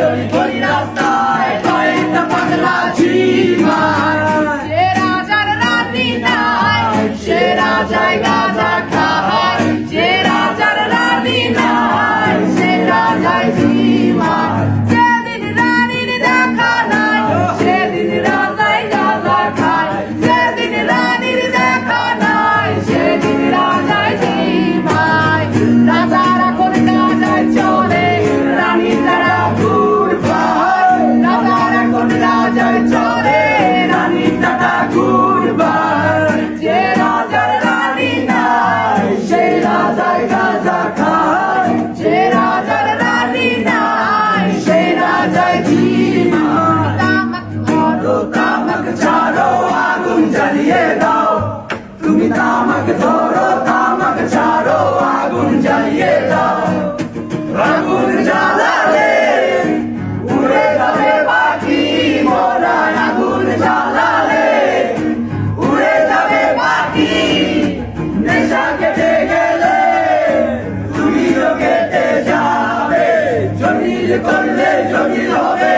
ওই ওই রাস্তায় কয়েকটা পাগলা ঝিমায়। যে রাজার রানী নাই সে রাজায় গাঁজা খায়, যে রাজার রানী নাই সে রাজায় ঝিমায়। যেদিন রানীর দেখা নাই সেদিন রাজায় গাঁজা খায়, যেদিন রানীর দেখা নাই সেদিন রাজায় ঝিমায়। রাজার এখন গাঁজায় চলে রানীর তারা ঘুরপায়, রাজার এখন রাজায় চলে রানীর তারা ঘুরপায়। যে রাজার রানী নাই সেই রাজায় গাঁজা খায়, যে রাজার রানী নাই সেই রাজায় ঝিমায়। তামাক ধরো তামাক ছাড়ো আগুন জ্বালিয়ে দাও, তুমি তামাক ধরো তামাক ছাড়ো আগুন জ্বালিয়ে দাও। আগুন জ্বালালে উড়ে যাবে পাখি মোরা, আগুন জ্বালালে উড়ে যাবে পাখি। নেশা কেটে গেলে তুমিও কেটে যাবে, জটিল করলে জটিল হবে।